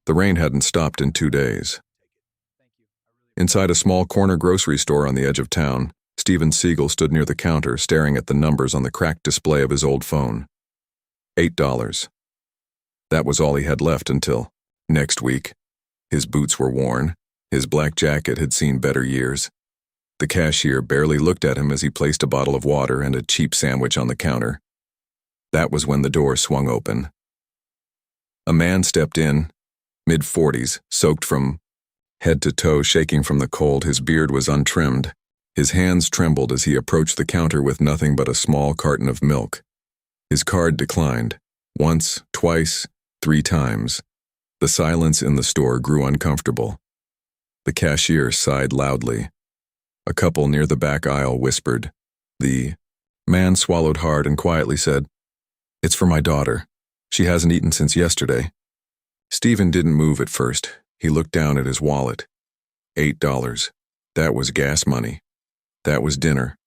The rain hadn't stopped in 2 days. Inside a small corner grocery store on the edge of town, Steven Seagal stood near the counter staring at the numbers on the cracked display of his old phone. $8. That was all he had left until next week. His boots were worn. His black jacket had seen better years. The cashier barely looked at him as he placed a bottle of water and a cheap sandwich on the counter. That was when the door swung open. A man stepped in, mid-40s, soaked from head to toe, shaking from the cold. His beard was untrimmed. His hands trembled as he approached the counter with nothing but a small carton of milk. His card declined. Once, twice, 3 times. The silence in the store grew uncomfortable. The cashier sighed loudly. A couple near the back aisle whispered. The man swallowed hard and quietly said, "It's for my daughter. She hasn't eaten since yesterday." Steven didn't move at first. He looked down at his wallet. $8. That was gas money. That was dinner.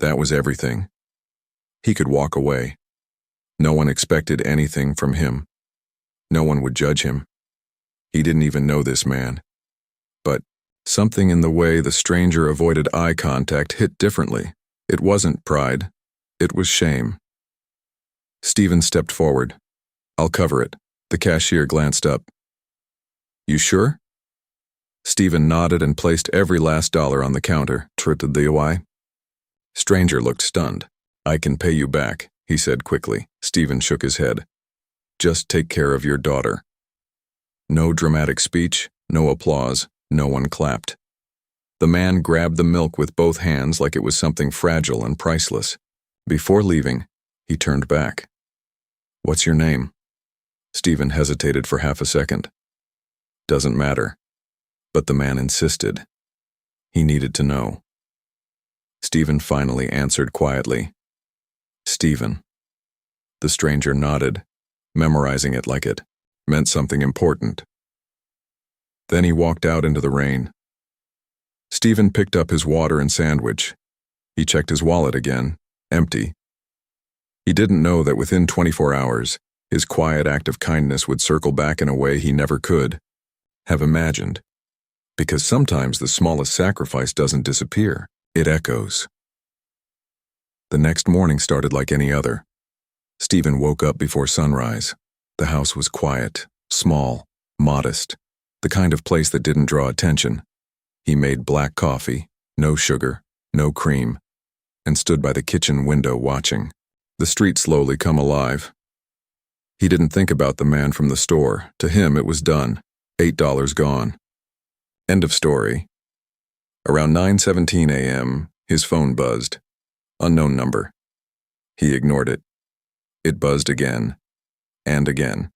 That was everything. He could walk away. No one expected anything from him. No one would judge him. He didn't even know this man. But something in the way the stranger avoided eye contact hit differently. It wasn't pride. It was shame. Steven stepped forward. "I'll cover it." The cashier glanced up. "You sure?" Steven nodded and placed every last dollar on the counter. "Trutted the why?" Stranger looked stunned. "I can pay you back," he said quickly. Steven shook his head. "Just take care of your daughter." No dramatic speech, no applause, no one clapped. The man grabbed the milk with both hands like it was something fragile and priceless. Before leaving, he turned back. "What's your name?" Steven hesitated for half a second. "Doesn't matter." But the man insisted. He needed to know. Steven finally answered quietly. "Steven." The stranger nodded, memorizing it like it meant something important. Then he walked out into the rain. Steven picked up his water and sandwich. He checked his wallet again, empty. He didn't know that within 24 hours, his quiet act of kindness would circle back in a way he never could have imagined. Because sometimes the smallest sacrifice doesn't disappear, it echoes. The next morning started like any other. Steven woke up before sunrise. The house was quiet, small, modest, the kind of place that didn't draw attention. He made black coffee, no sugar, no cream, and stood by the kitchen window watching the street slowly come alive. He didn't think about the man from the store. To him, it was done. $8 gone. End of story. Around 9:17 a.m., his phone buzzed. Unknown number. He ignored it. It buzzed again, and again.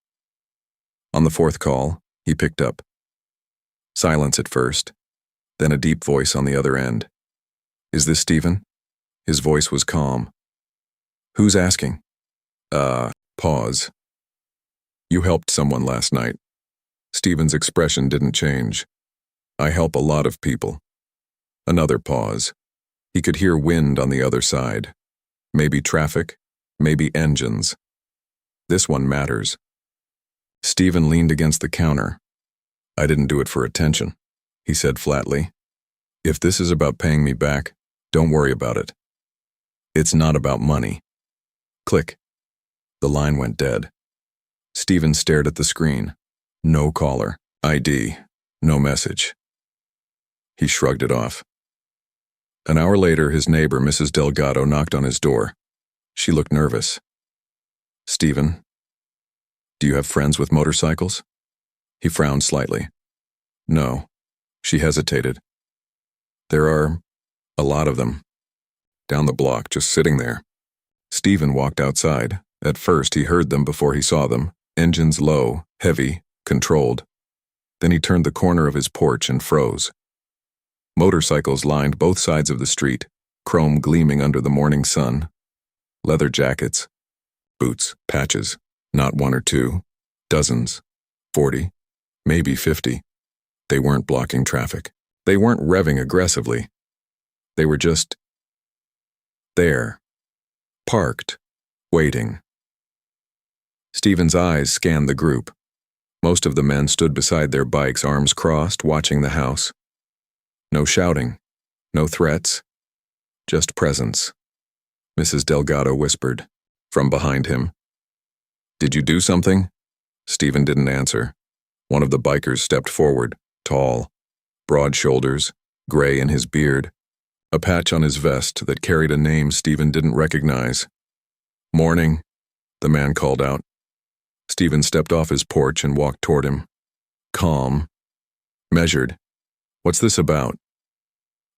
On the 4th call, he picked up. Silence at first, then a deep voice on the other end. "Is this Steven?" His voice was calm. "Who's asking?" Pause. "You helped someone last night." Steven's expression didn't change. "I help a lot of people." Another pause. He could hear wind on the other side. Maybe traffic, maybe engines. This one matters. Steven leaned against the counter. "I didn't do it for attention," he said flatly. "If this is about paying me back, don't worry about it. It's not about money." Click. The line went dead. Steven stared at the screen. No caller, ID, no message. He shrugged it off. An hour later, his neighbor, Mrs. Delgado, knocked on his door. She looked nervous. "Steven, do you have friends with motorcycles?" He frowned slightly. "No." She hesitated. "There are a lot of them. Down the block, just sitting there." Steven walked outside. At first, he heard them before he saw them. Engines low, heavy, controlled. Then he turned the corner of his porch and froze. Motorcycles lined both sides of the street, chrome gleaming under the morning sun. Leather jackets, boots, patches, not 1 or 2, dozens, 40, maybe 50. They weren't blocking traffic. They weren't revving aggressively. They were just there, parked, waiting. Steven's eyes scanned the group. Most of the men stood beside their bikes, arms crossed, watching the house. No shouting, no threats, just presence. Mrs. Delgado whispered, from behind him. "Did you do something?" Stephen didn't answer. One of the bikers stepped forward, tall, broad shoulders, gray in his beard, a patch on his vest that carried a name Stephen didn't recognize. "Morning," the man called out. Stephen stepped off his porch and walked toward him. Calm. Measured. "What's this about?"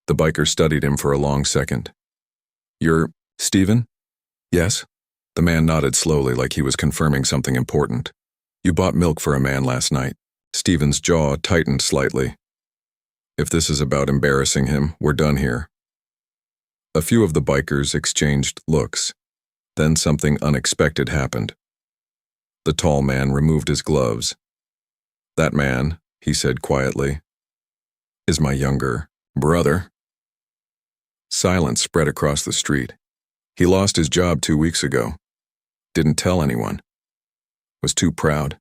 The biker studied him for a long second. "You're Stephen?" "Yes." The man nodded slowly like he was confirming something important. "You bought milk for a man last night." Stephen's jaw tightened slightly. If this is about embarrassing him, we're done here. A few of the bikers exchanged looks. Then something unexpected happened. The tall man removed his gloves. "That man," he said quietly, "is my younger brother." Silence spread across the street. He lost his job 2 weeks ago. Didn't tell anyone. Was too proud.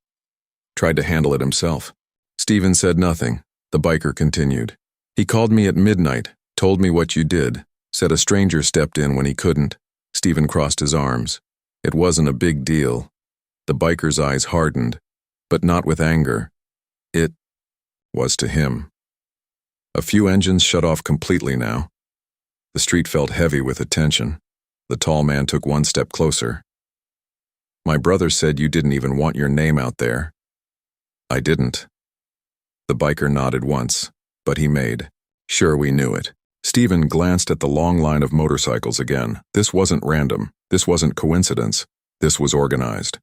Tried to handle it himself. Stephen said nothing. The biker continued. "He called me at midnight, told me what you did, said a stranger stepped in when he couldn't." Stephen crossed his arms. It wasn't a big deal. The biker's eyes hardened, but not with anger. It was to him. A few engines shut off completely now. The street felt heavy with attention. The tall man took one step closer. "My brother said you didn't even want your name out there." "I didn't." The biker nodded once, but he made sure we knew it. Stephen glanced at the long line of motorcycles again. This wasn't random. This wasn't coincidence. This was organized.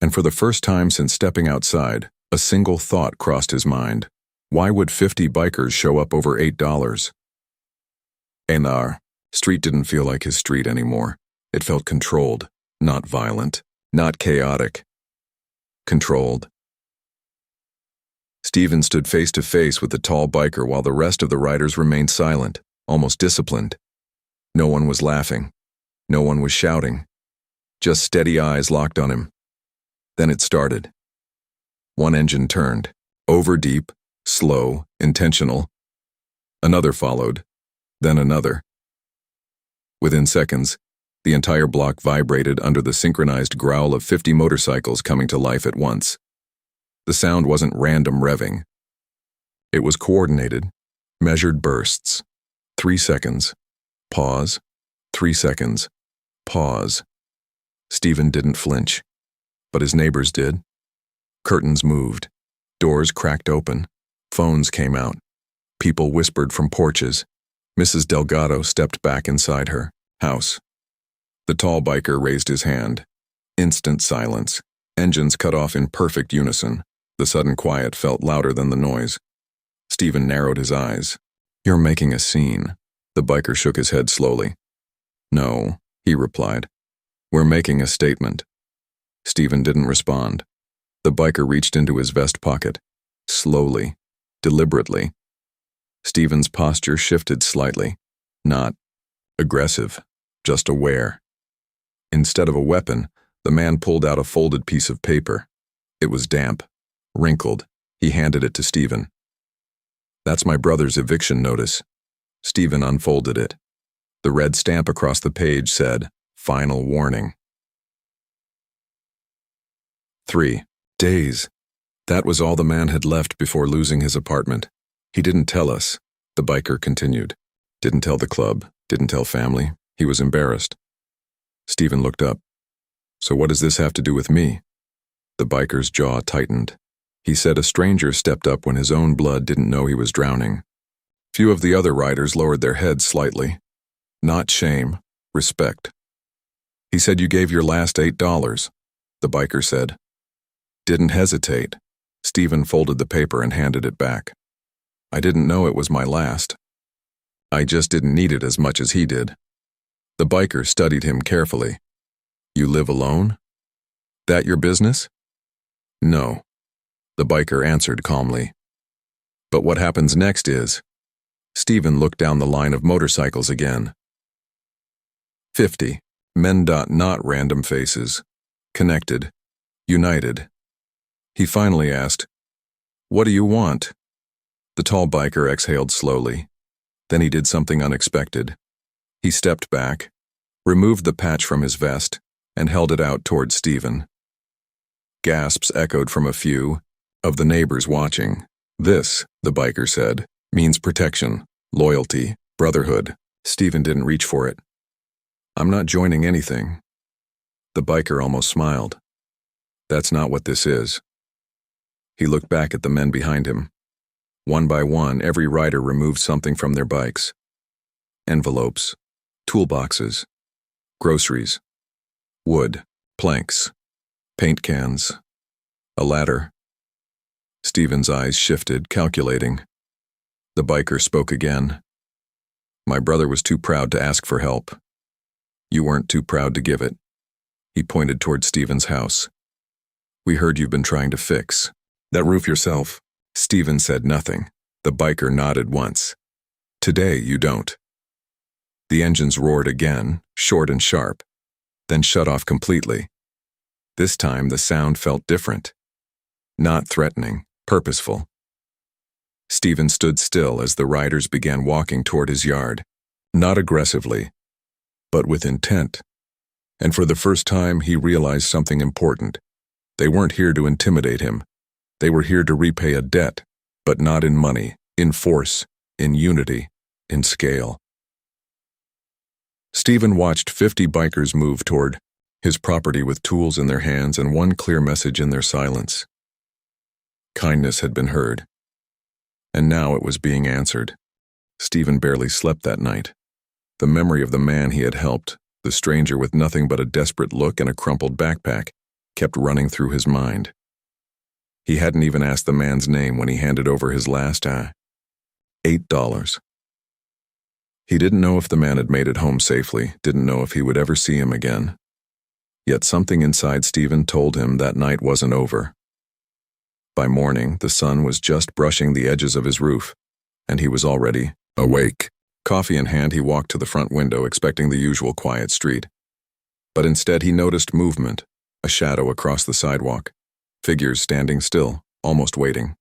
And for the first time since stepping outside, a single thought crossed his mind. Why would 50 bikers show up over $8? Einar. Street didn't feel like his street anymore. It felt controlled, not violent, not chaotic. Controlled. Stephen stood face to face with the tall biker while the rest of the riders remained silent, almost disciplined. No one was laughing. No one was shouting. Just steady eyes locked on him. Then it started. One engine turned, over deep, slow, intentional. Another followed, then another. Within seconds, the entire block vibrated under the synchronized growl of 50 motorcycles coming to life at once. The sound wasn't random revving. It was coordinated, measured bursts. 3 seconds. Pause. 3 seconds. Pause. Stephen didn't flinch, but his neighbors did. Curtains moved. Doors cracked open. Phones came out. People whispered from porches. Mrs. Delgado stepped back inside her house. The tall biker raised his hand. Instant silence. Engines cut off in perfect unison. The sudden quiet felt louder than the noise. Stephen narrowed his eyes. "You're making a scene." The biker shook his head slowly. "No," he replied. "We're making a statement." Stephen didn't respond. The biker reached into his vest pocket. Slowly, deliberately. Stephen's posture shifted slightly. Not aggressive, just aware. Instead of a weapon, the man pulled out a folded piece of paper. It was damp, wrinkled. He handed it to Stephen. "That's my brother's eviction notice." Stephen unfolded it. The red stamp across the page said, "Final warning." 3 days. That was all the man had left before losing his apartment. "He didn't tell us," the biker continued. "Didn't tell the club, didn't tell family. He was embarrassed." Stephen looked up. "So what does this have to do with me?" The biker's jaw tightened. He said a stranger stepped up when his own blood didn't know he was drowning. Few of the other riders lowered their heads slightly. Not shame, respect. "He said you gave your last $8, the biker said. Didn't hesitate. Stephen folded the paper and handed it back. "I didn't know it was my last. I just didn't need it as much as he did." The biker studied him carefully. "You live alone? That your business?" "No," the biker answered calmly. "But what happens next is..." Stephen looked down the line of motorcycles again. 50. Men. Not random faces. Connected. United. He finally asked, "What do you want?" The tall biker exhaled slowly. Then he did something unexpected. He stepped back, removed the patch from his vest, and held it out toward Stephen. Gasps echoed from a few of the neighbors watching. "This," the biker said, "means protection, loyalty, brotherhood." Stephen didn't reach for it. "I'm not joining anything." The biker almost smiled. "That's not what this is." He looked back at the men behind him. One by one, every rider removed something from their bikes. Envelopes, toolboxes, groceries, wood, planks, paint cans, a ladder. Stephen's eyes shifted, calculating. The biker spoke again. "My brother was too proud to ask for help. You weren't too proud to give it." He pointed toward Stephen's house. "We heard you've been trying to fix that roof yourself." Stephen said nothing. The biker nodded once. "Today you don't." The engines roared again, short and sharp, then shut off completely. This time the sound felt different. Not threatening, purposeful. Stephen stood still as the riders began walking toward his yard. Not aggressively, but with intent. And for the first time he realized something important. They weren't here to intimidate him. They were here to repay a debt, but not in money, in force, in unity, in scale. Stephen watched 50 bikers move toward his property with tools in their hands and one clear message in their silence. Kindness had been heard, and now it was being answered. Stephen barely slept that night. The memory of the man he had helped, the stranger with nothing but a desperate look and a crumpled backpack, kept running through his mind. He hadn't even asked the man's name when he handed over his last $8. He didn't know if the man had made it home safely, didn't know if he would ever see him again. Yet something inside Stephen told him that night wasn't over. By morning, the sun was just brushing the edges of his roof, and he was already awake. Coffee in hand, he walked to the front window, expecting the usual quiet street. But instead he noticed movement, a shadow across the sidewalk, figures standing still, almost waiting.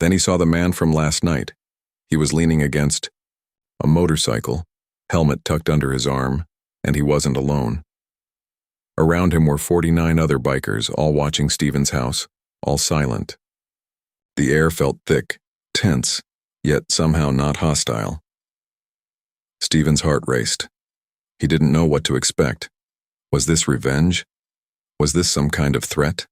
Then he saw the man from last night. He was leaning against a motorcycle, helmet tucked under his arm, and he wasn't alone. Around him were 49 other bikers, all watching Stephen's house, all silent. The air felt thick, tense, yet somehow not hostile. Stephen's heart raced. He didn't know what to expect. Was this revenge? Was this some kind of threat?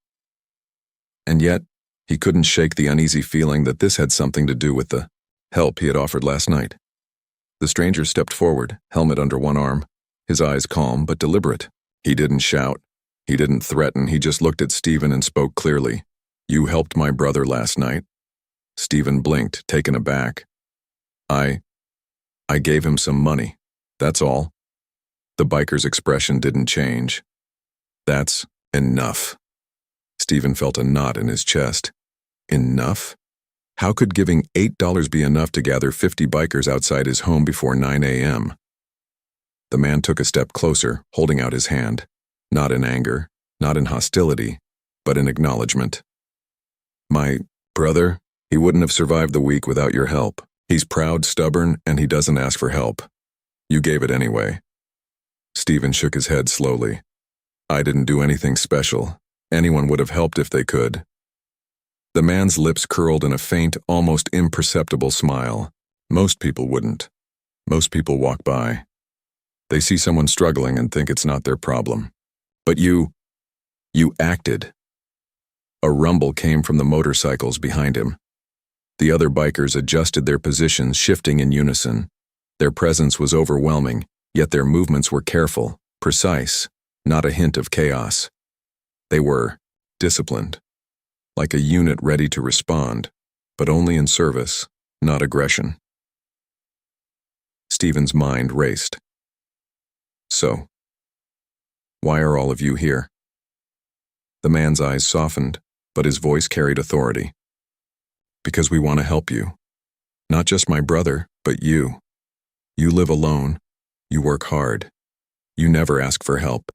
And yet, he couldn't shake the uneasy feeling that this had something to do with the help he had offered last night. The stranger stepped forward, helmet under one arm, his eyes calm but deliberate. He didn't shout. He didn't threaten. He just looked at Stephen and spoke clearly. "You helped my brother last night." Stephen blinked, taken aback. I gave him some money. That's all." The biker's expression didn't change. "That's enough." Stephen felt a knot in his chest. Enough? How could giving $8 be enough to gather 50 bikers outside his home before 9 a.m.? The man took a step closer, holding out his hand. Not in anger, not in hostility, but in acknowledgement. "My brother, he wouldn't have survived the week without your help. He's proud, stubborn, and he doesn't ask for help. You gave it anyway." Stephen shook his head slowly. "I didn't do anything special. Anyone would have helped if they could." The man's lips curled in a faint, almost imperceptible smile. Most people wouldn't. Most people walk by. They see someone struggling and think it's not their problem. But you acted. A rumble came from the motorcycles behind him. The other bikers adjusted their positions, shifting in unison. Their presence was overwhelming, yet their movements were careful, precise, not a hint of chaos. They were disciplined, like a unit ready to respond, but only in service, not aggression. Stephen's mind raced. "So, why are all of you here?" The man's eyes softened, but his voice carried authority. "Because we want to help you. Not just my brother, but you. You live alone. You work hard. You never ask for help.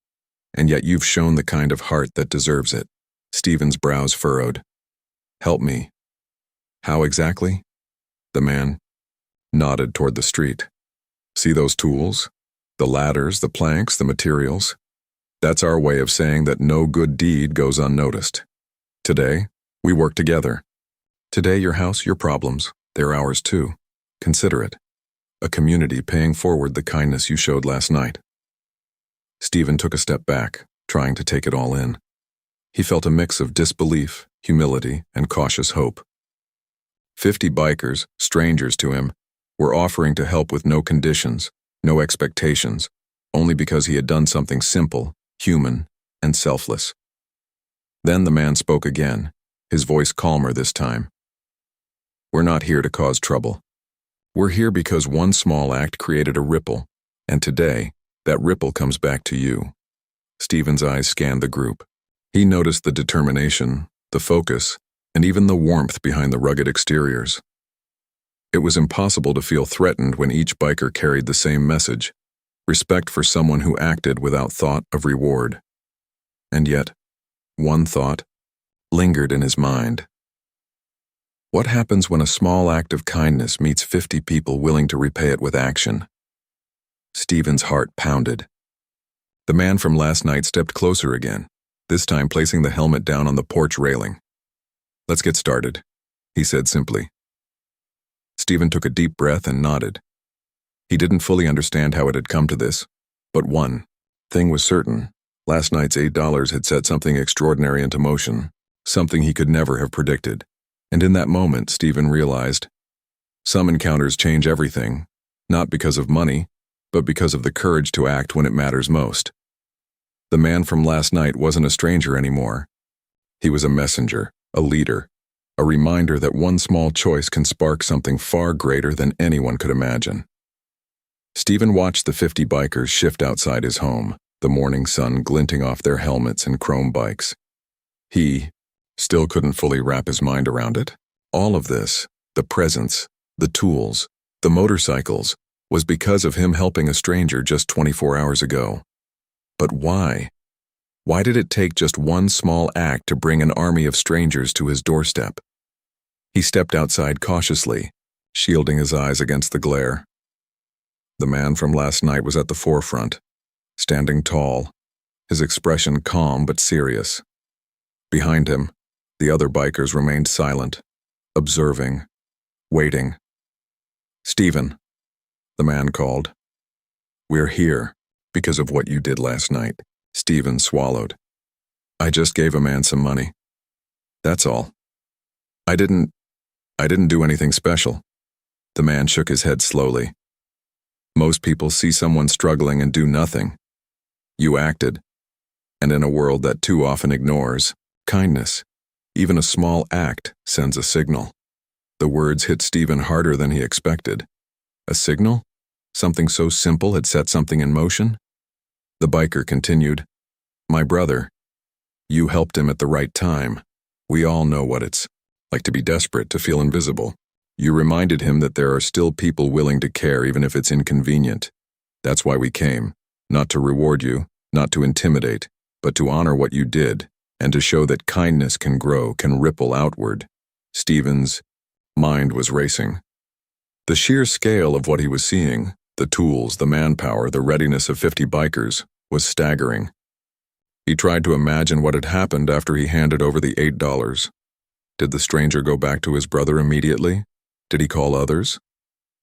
And yet you've shown the kind of heart that deserves it." Stephen's brows furrowed. Help me. How exactly? The man nodded toward the street. See those tools? The ladders, the planks, the materials? That's our way of saying that no good deed goes unnoticed. Today, we work together. Today, your house, your problems, they're ours too. Consider it. A community paying forward the kindness you showed last night. Stephen took a step back, trying to take it all in. He felt a mix of disbelief, humility, and cautious hope. 50 bikers, strangers to him, were offering to help with no conditions, no expectations, only because he had done something simple, human, and selfless. Then the man spoke again, his voice calmer this time. We're not here to cause trouble. We're here because one small act created a ripple, and today, that ripple comes back to you. Stephen's eyes scanned the group. He noticed the determination, the focus, and even the warmth behind the rugged exteriors. It was impossible to feel threatened when each biker carried the same message, respect for someone who acted without thought of reward. And yet, one thought lingered in his mind. What happens when a small act of kindness meets 50 people willing to repay it with action? Stephen's heart pounded. The man from last night stepped closer again, this time placing the helmet down on the porch railing. Let's get started, he said simply. Stephen took a deep breath and nodded. He didn't fully understand how it had come to this, but one thing was certain. Last night's $8 had set something extraordinary into motion, something he could never have predicted. And in that moment, Stephen realized, some encounters change everything, not because of money, but because of the courage to act when it matters most. The man from last night wasn't a stranger anymore. He was a messenger, a leader, a reminder that one small choice can spark something far greater than anyone could imagine. Stephen watched the 50 bikers shift outside his home, the morning sun glinting off their helmets and chrome bikes. He still couldn't fully wrap his mind around it. All of this, the presents, the tools, the motorcycles, was because of him helping a stranger just 24 hours ago. But why? Why did it take just one small act to bring an army of strangers to his doorstep? He stepped outside cautiously, shielding his eyes against the glare. The man from last night was at the forefront, standing tall, his expression calm but serious. Behind him, the other bikers remained silent, observing, waiting. Stephen, the man called. We're here because of what you did last night. Stephen swallowed. I just gave a man some money. That's all. I didn't do anything special. The man shook his head slowly. Most people see someone struggling and do nothing. You acted. And in a world that too often ignores, kindness, even a small act, sends a signal. The words hit Stephen harder than he expected. A signal? Something so simple had set something in motion? The biker continued, My brother, you helped him at the right time. We all know what it's like to be desperate, to feel invisible. You reminded him that there are still people willing to care even if it's inconvenient. That's why we came, not to reward you, not to intimidate, but to honor what you did, and to show that kindness can grow, can ripple outward. Stephen's mind was racing. The sheer scale of what he was seeing, the tools, the manpower, the readiness of 50 bikers, was staggering. He tried to imagine what had happened after he handed over the $8. Did the stranger go back to his brother immediately? Did he call others?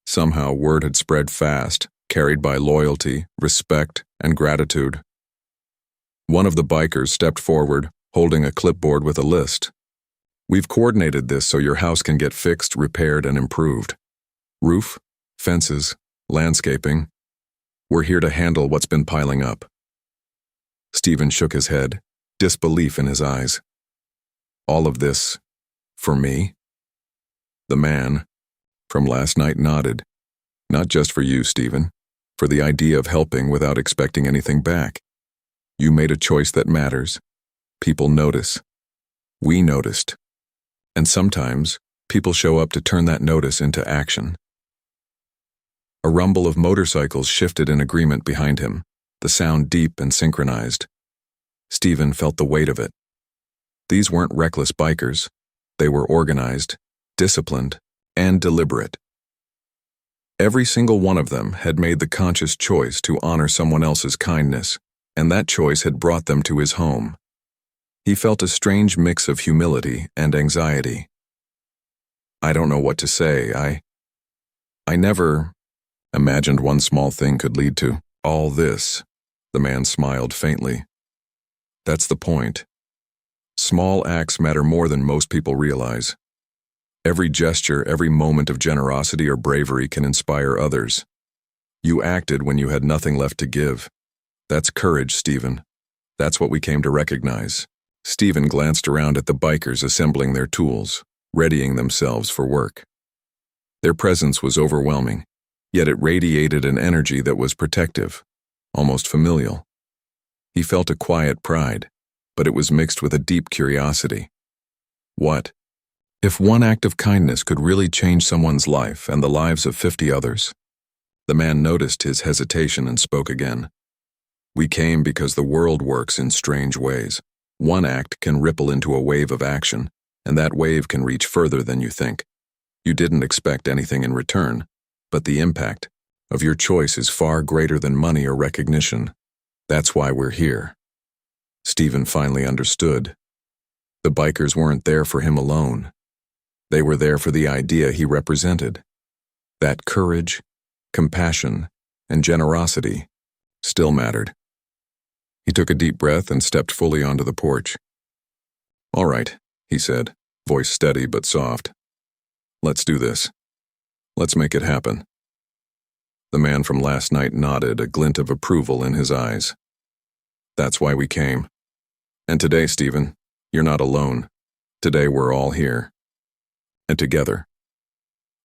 Somehow word had spread fast, carried by loyalty, respect, and gratitude. One of the bikers stepped forward, holding a clipboard with a list. We've coordinated this so your house can get fixed, repaired, and improved. Roof, fences, landscaping. We're here to handle what's been piling up. Stephen shook his head, disbelief in his eyes. All of this, for me? The man from last night nodded. Not just for you, Stephen, for the idea of helping without expecting anything back. You made a choice that matters. People notice. We noticed. And sometimes, people show up to turn that notice into action. A rumble of motorcycles shifted in agreement behind him, the sound deep and synchronized. Stephen felt the weight of it. These weren't reckless bikers. They were organized, disciplined, and deliberate. Every single one of them had made the conscious choice to honor someone else's kindness, and that choice had brought them to his home. He felt a strange mix of humility and anxiety. I don't know what to say. I never imagined one small thing could lead to all this. The man smiled faintly. That's the point. Small acts matter more than most people realize. Every gesture, every moment of generosity or bravery can inspire others. You acted when you had nothing left to give. That's courage, Stephen. That's what we came to recognize. Stephen glanced around at the bikers assembling their tools, readying themselves for work. Their presence was overwhelming, yet it radiated an energy that was protective, almost familial. He felt a quiet pride, but it was mixed with a deep curiosity. What if one act of kindness could really change someone's life and the lives of 50 others? The man noticed his hesitation and spoke again. We came because the world works in strange ways. One act can ripple into a wave of action, and that wave can reach further than you think. You didn't expect anything in return, but the impact of your choice is far greater than money or recognition. That's why we're here. Stephen finally understood. The bikers weren't there for him alone. They were there for the idea he represented. That courage, compassion, and generosity still mattered. He took a deep breath and stepped fully onto the porch. All right, he said, voice steady but soft. Let's do this. Let's make it happen. The man from last night nodded, a glint of approval in his eyes. That's why we came. And today, Stephen, you're not alone. Today we're all here. And together.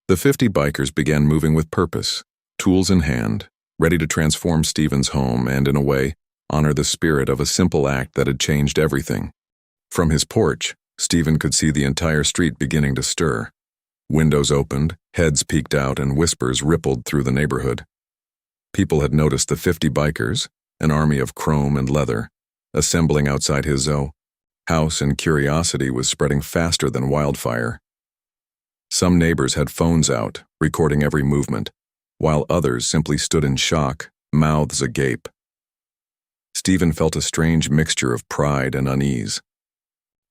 The 50 bikers began moving with purpose, tools in hand, ready to transform Stephen's home and, in a way, honor the spirit of a simple act that had changed everything. From his porch, Stephen could see the entire street beginning to stir. Windows opened, heads peeked out, and whispers rippled through the neighborhood. People had noticed the 50 bikers, an army of chrome and leather, assembling outside his house, and curiosity was spreading faster than wildfire. Some neighbors had phones out, recording every movement, while others simply stood in shock, mouths agape. Stephen felt a strange mixture of pride and unease.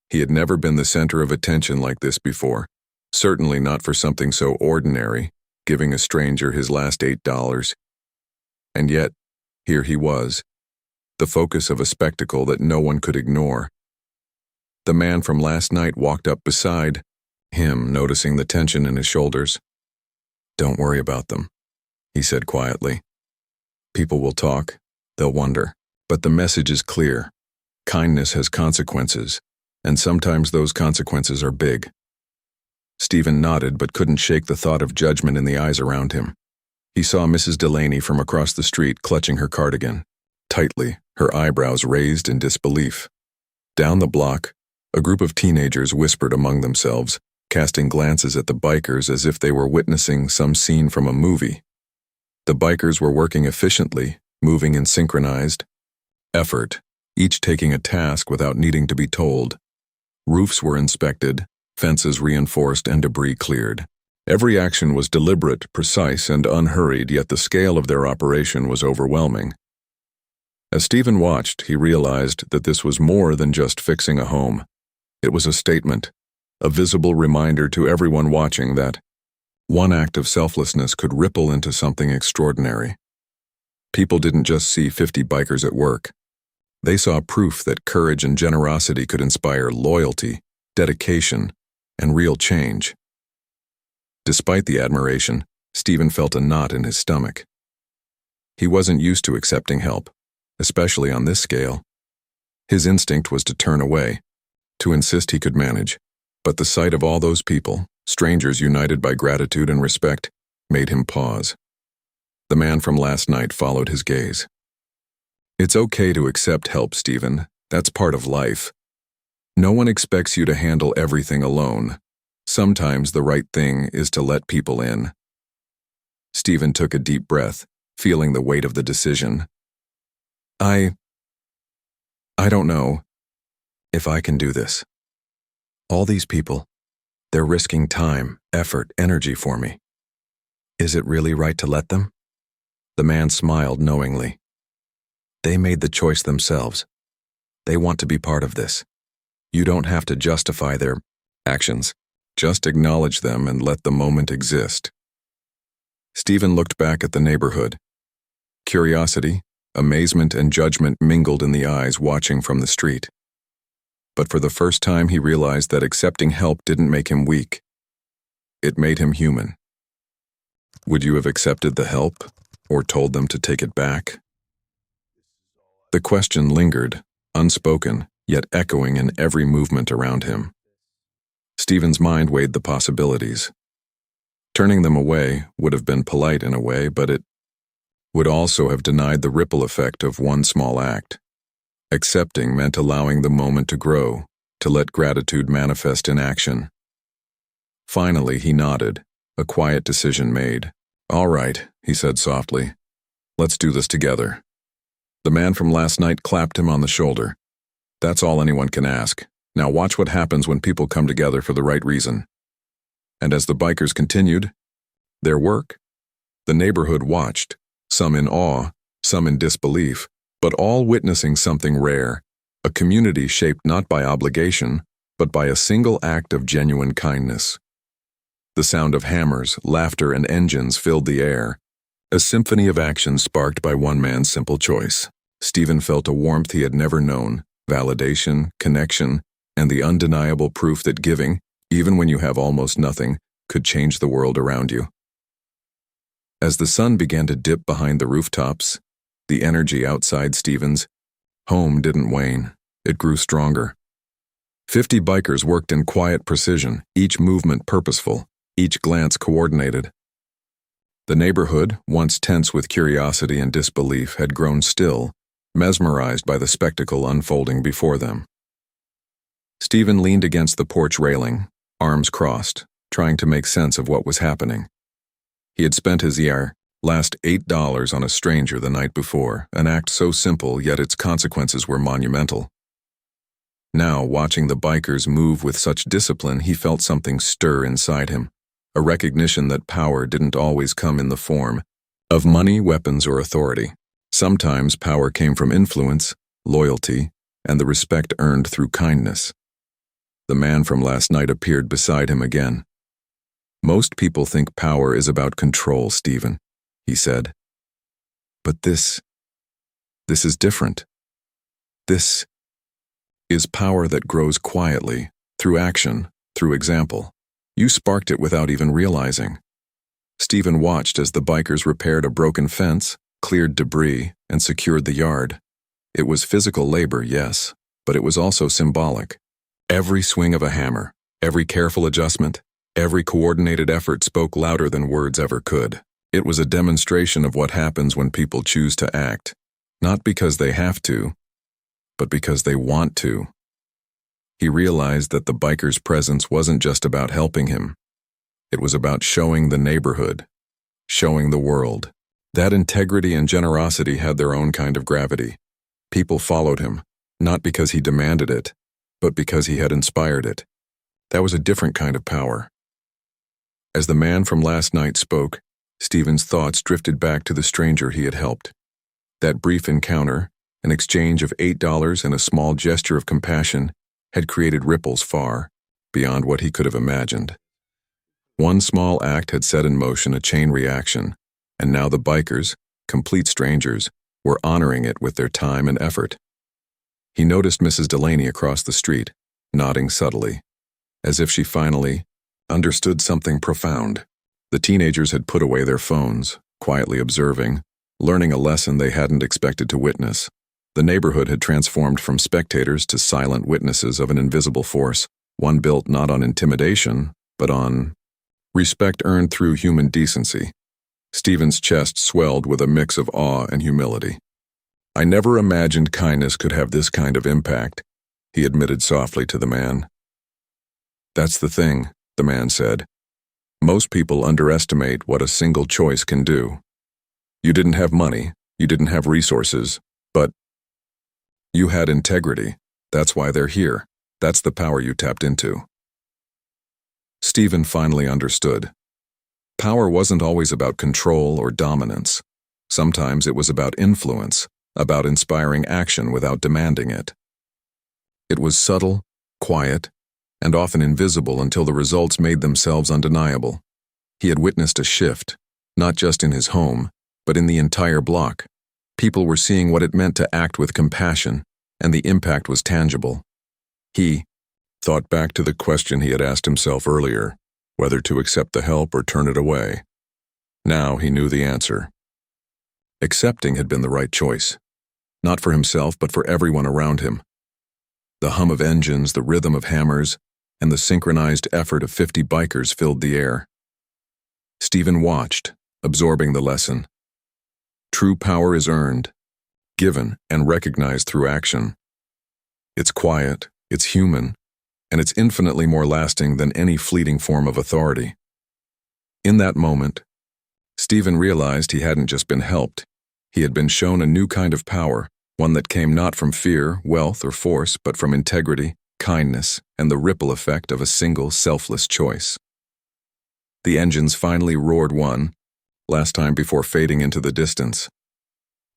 He had never been the center of attention like this before, certainly not for something so ordinary, giving a stranger his last $8. And yet, here he was, the focus of a spectacle that no one could ignore. The man from last night walked up beside him, noticing the tension in his shoulders. Don't worry about them, he said quietly. People will talk, they'll wonder, but the message is clear. Kindness has consequences, and sometimes those consequences are big. Stephen nodded but couldn't shake the thought of judgment in the eyes around him. He saw Mrs. Delaney from across the street clutching her cardigan, tightly, her eyebrows raised in disbelief. Down the block, a group of teenagers whispered among themselves, casting glances at the bikers as if they were witnessing some scene from a movie. The bikers were working efficiently, moving in synchronized effort, each taking a task without needing to be told. Roofs were inspected, fences reinforced, and debris cleared. Every action was deliberate, precise, and unhurried, yet the scale of their operation was overwhelming. As Stephen watched, he realized that this was more than just fixing a home. It was a statement, a visible reminder to everyone watching that one act of selflessness could ripple into something extraordinary. People didn't just see 50 bikers at work. They saw proof that courage and generosity could inspire loyalty, dedication, and real change. Despite the admiration, Stephen felt a knot in his stomach. He wasn't used to accepting help, especially on this scale. His instinct was to turn away, to insist he could manage, but the sight of all those people, strangers united by gratitude and respect, made him pause. The man from last night followed his gaze. It's okay to accept help, Stephen. That's part of life. No one expects you to handle everything alone. Sometimes the right thing is to let people in. Stephen took a deep breath, feeling the weight of the decision. I don't know if I can do this. All these people, they're risking time, effort, energy for me. Is it really right to let them? The man smiled knowingly. They made the choice themselves. They want to be part of this. You don't have to justify their actions. Just acknowledge them and let the moment exist. Stephen looked back at the neighborhood. Curiosity, amazement, and judgment mingled in the eyes watching from the street. But for the first time he realized that accepting help didn't make him weak. It made him human. Would you have accepted the help, or told them to take it back? The question lingered, unspoken, yet echoing in every movement around him. Stephen's mind weighed the possibilities. Turning them away would have been polite in a way, but it would also have denied the ripple effect of one small act. Accepting meant allowing the moment to grow, to let gratitude manifest in action. Finally, he nodded, a quiet decision made. "All right," he said softly. "Let's do this together." The man from last night clapped him on the shoulder. "That's all anyone can ask. Now watch what happens when people come together for the right reason." And as the bikers continued their work, the neighborhood watched, some in awe, some in disbelief, but all witnessing something rare, a community shaped not by obligation, but by a single act of genuine kindness. The sound of hammers, laughter, and engines filled the air, a symphony of action sparked by one man's simple choice. Stephen felt a warmth he had never known, validation, connection, and the undeniable proof that giving, even when you have almost nothing, could change the world around you. As the sun began to dip behind the rooftops, the energy outside Stephen's home didn't wane. It grew stronger. 50 bikers worked in quiet precision, each movement purposeful, each glance coordinated. The neighborhood, once tense with curiosity and disbelief, had grown still, mesmerized by the spectacle unfolding before them. Stephen leaned against the porch railing, arms crossed, trying to make sense of what was happening. He had spent his last $8 on a stranger the night before, an act so simple yet its consequences were monumental. Now, watching the bikers move with such discipline, he felt something stir inside him, a recognition that power didn't always come in the form of money, weapons, or authority. Sometimes power came from influence, loyalty, and the respect earned through kindness. The man from last night appeared beside him again. "Most people think power is about control, Stephen," he said. "But this is different. This is power that grows quietly, through action, through example. You sparked it without even realizing." Stephen watched as the bikers repaired a broken fence, cleared debris, and secured the yard. It was physical labor, yes, but it was also symbolic. Every swing of a hammer, every careful adjustment, every coordinated effort spoke louder than words ever could. It was a demonstration of what happens when people choose to act, not because they have to, but because they want to. He realized that the biker's presence wasn't just about helping him. It was about showing the neighborhood, showing the world. That integrity and generosity had their own kind of gravity. People followed him, not because he demanded it, but because he had inspired it. That was a different kind of power. As the man from last night spoke, Stephen's thoughts drifted back to the stranger he had helped. That brief encounter, an exchange of $8 and a small gesture of compassion, had created ripples far beyond what he could have imagined. One small act had set in motion a chain reaction, and now the bikers, complete strangers, were honoring it with their time and effort. He noticed Mrs. Delaney across the street, nodding subtly, as if she finally understood something profound. The teenagers had put away their phones, quietly observing, learning a lesson they hadn't expected to witness. The neighborhood had transformed from spectators to silent witnesses of an invisible force, one built not on intimidation, but on respect earned through human decency. Stephen's chest swelled with a mix of awe and humility. "I never imagined kindness could have this kind of impact," he admitted softly to the man. "That's the thing," the man said. "Most people underestimate what a single choice can do. You didn't have money, you didn't have resources, but you had integrity. That's why they're here. That's the power you tapped into." Stephen finally understood. Power wasn't always about control or dominance. Sometimes it was about influence, about inspiring action without demanding it. It was subtle, quiet, and often invisible until the results made themselves undeniable. He had witnessed a shift, not just in his home, but in the entire block. People were seeing what it meant to act with compassion, and the impact was tangible. He thought back to the question he had asked himself earlier, whether to accept the help or turn it away. Now he knew the answer. Accepting had been the right choice, not for himself but for everyone around him. The hum of engines, the rhythm of hammers, and the synchronized effort of 50 bikers filled the air. Stephen watched, absorbing the lesson. True power is earned, given, and recognized through action. It's quiet, it's human, and it's infinitely more lasting than any fleeting form of authority. In that moment, Stephen realized he hadn't just been helped. He had been shown a new kind of power, one that came not from fear, wealth, or force, but from integrity, kindness, and the ripple effect of a single selfless choice. The engines finally roared one, last time before fading into the distance.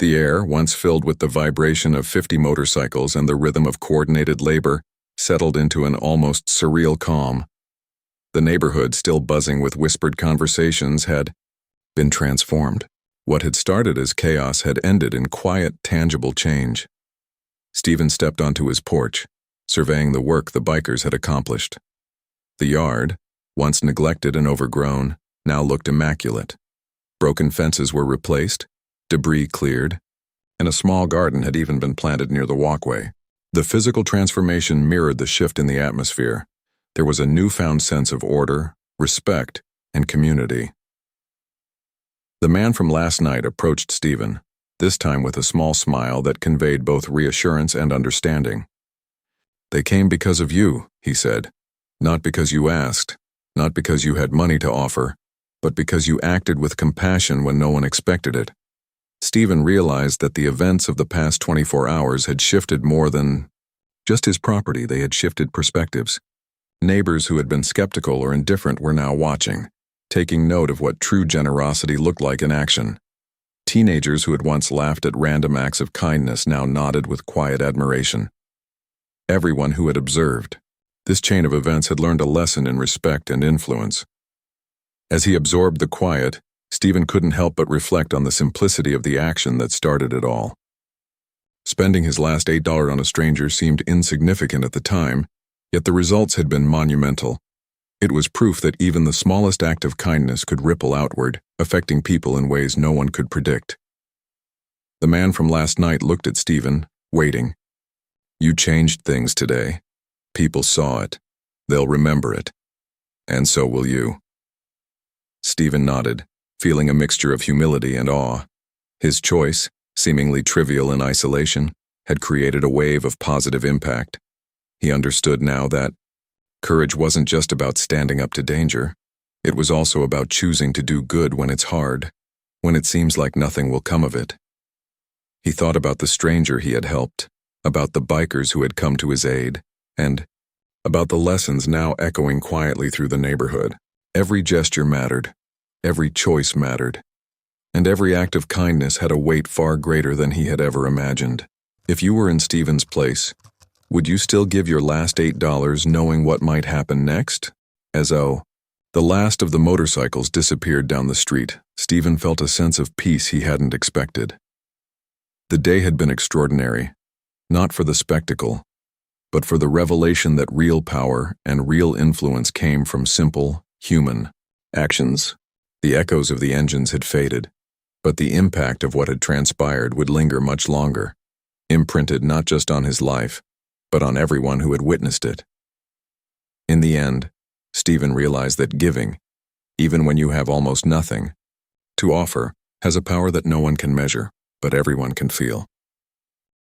The air, once filled with the vibration of 50 motorcycles and the rhythm of coordinated labor, settled into an almost surreal calm. The neighborhood, still buzzing with whispered conversations, had been transformed. What had started as chaos had ended in quiet, tangible change. Stephen stepped onto his porch, surveying the work the bikers had accomplished. The yard, once neglected and overgrown, now looked immaculate. Broken fences were replaced, debris cleared, and a small garden had even been planted near the walkway. The physical transformation mirrored the shift in the atmosphere. There was a newfound sense of order, respect, and community. The man from last night approached Stephen, this time with a small smile that conveyed both reassurance and understanding. "They came because of you," he said. "Not because you asked, not because you had money to offer, but because you acted with compassion when no one expected it." Stephen realized that the events of the past 24 hours had shifted more than just his property. They had shifted perspectives. Neighbors who had been skeptical or indifferent were now watching, taking note of what true generosity looked like in action. Teenagers who had once laughed at random acts of kindness now nodded with quiet admiration. Everyone who had observed this chain of events had learned a lesson in respect and influence. As he absorbed the quiet, Stephen couldn't help but reflect on the simplicity of the action that started it all. Spending his last $8 on a stranger seemed insignificant at the time, yet the results had been monumental. It was proof that even the smallest act of kindness could ripple outward, affecting people in ways no one could predict. The man from last night looked at Stephen, waiting. "You changed things today. People saw it. They'll remember it. And so will you." Stephen nodded, feeling a mixture of humility and awe. His choice, seemingly trivial in isolation, had created a wave of positive impact. He understood now that courage wasn't just about standing up to danger. It was also about choosing to do good when it's hard, when it seems like nothing will come of it. He thought about the stranger he had helped, about the bikers who had come to his aid, and about the lessons now echoing quietly through the neighborhood. Every gesture mattered, every choice mattered, and every act of kindness had a weight far greater than he had ever imagined. If you were in Stephen's place, would you still give your last $8 knowing what might happen next? As the last of the motorcycles disappeared down the street, Stephen felt a sense of peace he hadn't expected. The day had been extraordinary, not for the spectacle, but for the revelation that real power and real influence came from simple, human actions. The echoes of the engines had faded, but the impact of what had transpired would linger much longer, imprinted not just on his life, but on everyone who had witnessed it. In the end, Stephen realized that giving, even when you have almost nothing to offer, has a power that no one can measure, but everyone can feel.